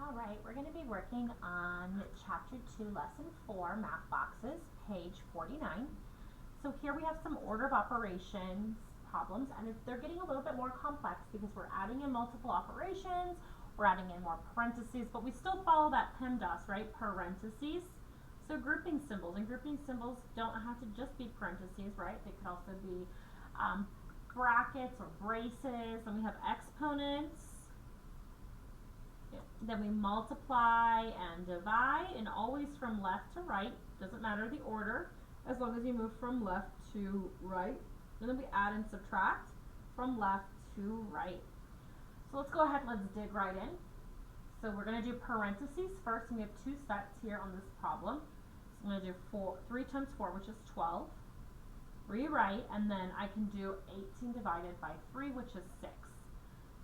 All right, we're going to be working on Chapter 2, Lesson 4, Math Boxes, page 49. So here we have some order of operations problems, and they're getting a little bit more complex because we're adding in multiple operations, we're adding in more parentheses, but we still follow that PEMDAS, right? Parentheses. So grouping symbols, and grouping symbols don't have to just be parentheses, right? They could also be brackets or braces. Then we have exponents. Then we multiply and divide, and always from left to right. Doesn't matter the order, as long as you move from left to right. And then we add and subtract from left to right. So let's go ahead and let's dig right in. So we're going to do parentheses first, and we have two sets here on this problem. So I'm going to do 3 times 4, which is 12. Rewrite, and then I can do 18 divided by 3, which is 6.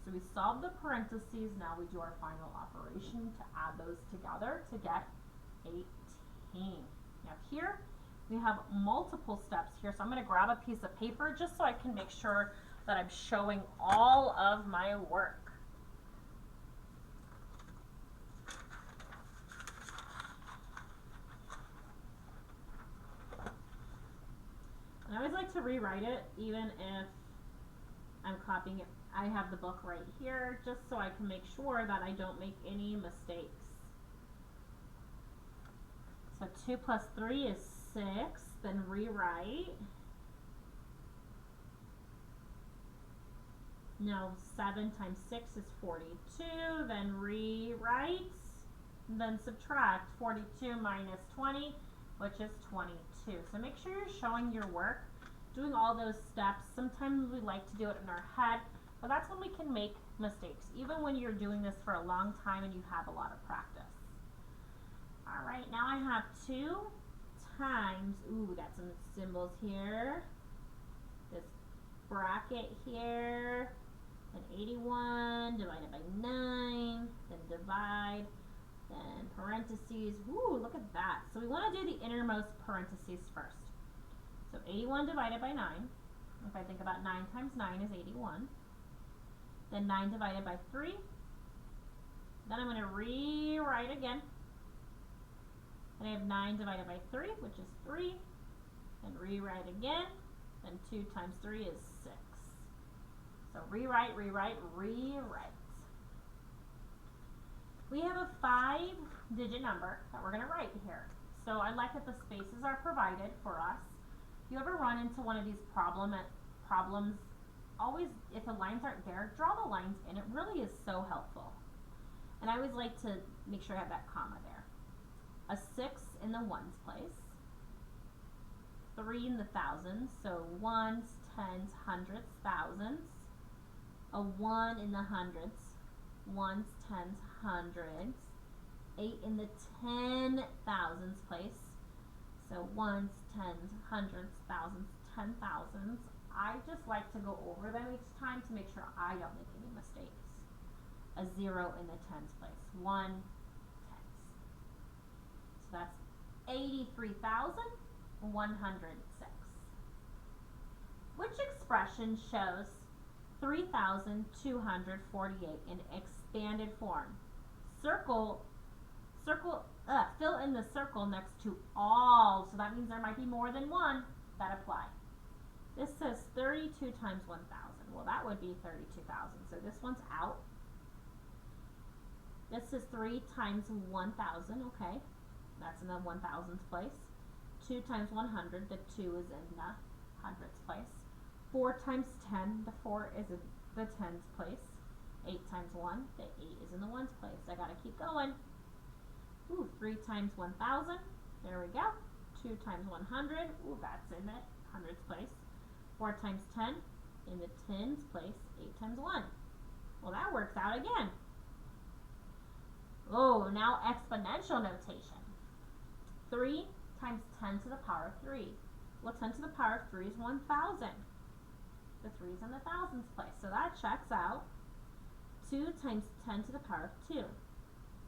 So we solve the parentheses, now we do our final operation to add those together to get 18. Now here we have multiple steps here, so I'm going to grab a piece of paper just so I can make sure that I'm showing all of my work. And I always like to rewrite it even if I'm copying it. I have the book right here just so I can make sure that I don't make any mistakes. So 2 plus 3 is 6, then rewrite. Now 7 times 6 is 42, then rewrite, then subtract 42 minus 20, which is 22. So make sure you're showing your work, doing all those steps. Sometimes we like to do it in our head, but that's when we can make mistakes, even when you're doing this for a long time and you have a lot of practice. All right, now I have 2 times, got some symbols here, this bracket here, then 81 divided by 9, then divide, then parentheses. Look at that. So we want to do the innermost parentheses first. So 81 divided by 9, if I think about 9 times 9 is 81. Then 9 divided by 3. Then I'm going to rewrite again. And I have 9 divided by 3, which is 3. And rewrite again. Then 2 times 3 is 6. So rewrite, rewrite, rewrite. We have a 5-digit number that we're going to write here. So I like that the spaces are provided for us. If you ever run into one of these problems, always, if the lines aren't there, draw the lines in. It really is so helpful. And I always like to make sure I have that comma there. A 6 in the ones place. 3 in the thousands, so ones, tens, hundreds, thousands. A 1 in the hundreds, ones, tens, hundreds. 8 in the 10 thousands place. So ones, tens, hundreds, thousands, 10 thousands. I just like to go over them each time to make sure I don't make any mistakes. A 0 in the tens place. 1 tens. So that's 83,106. Which expression shows 3,248 in expanded form? Fill in the circle next to all. So that means there might be more than one that apply. This says 32 times 1,000. Well, that would be 32,000. So this one's out. This is 3 times 1,000. Okay. That's in the 1,000s place. 2 times 100. The 2 is in the hundreds place. 4 times 10. The 4 is in the tens place. 8 times 1. The 8 is in the ones place. I got to keep going. 3 times 1,000. There we go. 2 times 100. That's in the hundreds place. 4 times 10 in the tens place. 8 times 1. Well, that works out again. Now exponential notation. 3 times 10 to the power of 3. Well, 10 to the power of 3 is 1,000. The 3 is in the thousands place. So that checks out. 2 times 10 to the power of 2.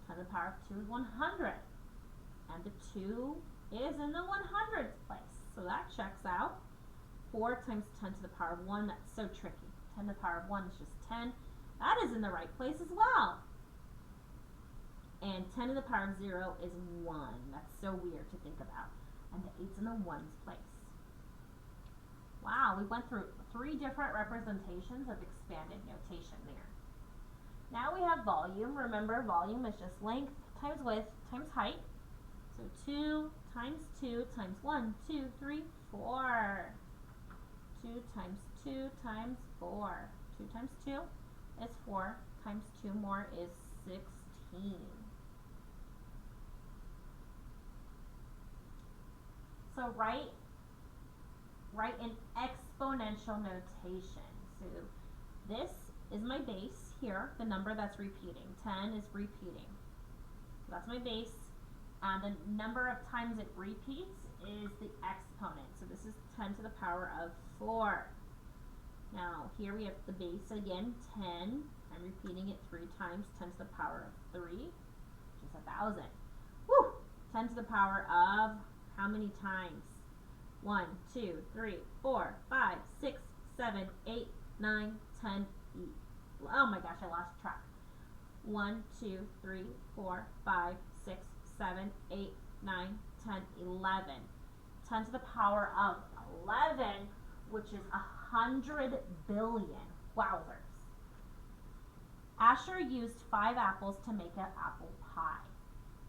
10 to the power of 2 is 100. And the 2 is in the 100s place. So that checks out. 4 times 10 to the power of 1, that's so tricky. 10 to the power of 1 is just 10. That is in the right place as well. And 10 to the power of 0 is 1. That's so weird to think about. And the 8's in the 1's place. Wow, we went through 3 different representations of expanded notation there. Now we have volume. Remember, volume is just length times width times height. So 2 times 2 times 1, 2, 3, 4. 2 times 2 times 4. 2 times 2 is 4, times 2 more is 16. So write in exponential notation. So this is my base here, the number that's repeating. 10 is repeating. So that's my base. And the number of times it repeats is the exponent. So this is 10 to the power of 4. Now here we have the base again, 10. I'm repeating it 3 times, 10 to the power of 3, which is 1,000. Woo! 10 to the power of how many times? 1, 2, 3, 4, 5, 6, 7, 8, 9, 10, oh my gosh, I lost track. 1, 2, 3, 4, 5, 6, 7, 8, 9, 10, 11. 10 to the power of 11, which is 100 billion. Wowzers. Asher used 5 apples to make an apple pie.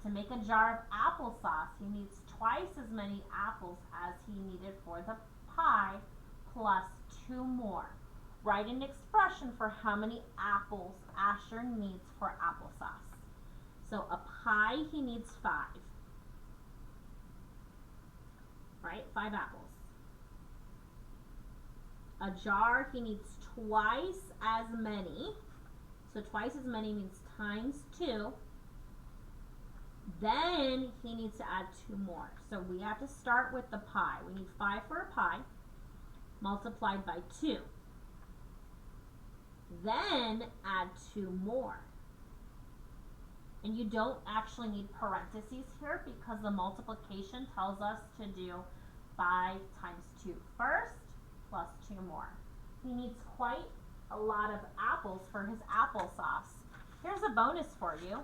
To make a jar of applesauce, he needs twice as many apples as he needed for the pie, plus 2 more. Write an expression for how many apples Asher needs for applesauce. So a pie, he needs 5. Right? 5 apples. A jar, he needs twice as many. So twice as many means times 2. Then he needs to add 2 more. So we have to start with the pie. We need 5 for a pie, multiplied by 2. Then add 2 more. And you don't actually need parentheses here because the multiplication tells us to do 5 times 2 first, plus 2 more. He needs quite a lot of apples for his applesauce. Here's a bonus for you.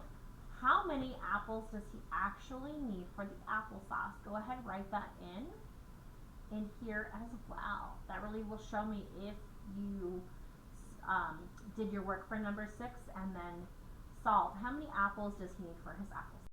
How many apples does he actually need for the applesauce? Go ahead, write that in here as well. That really will show me if you did your work for number 6 and then solve. How many apples does he need for his applesauce?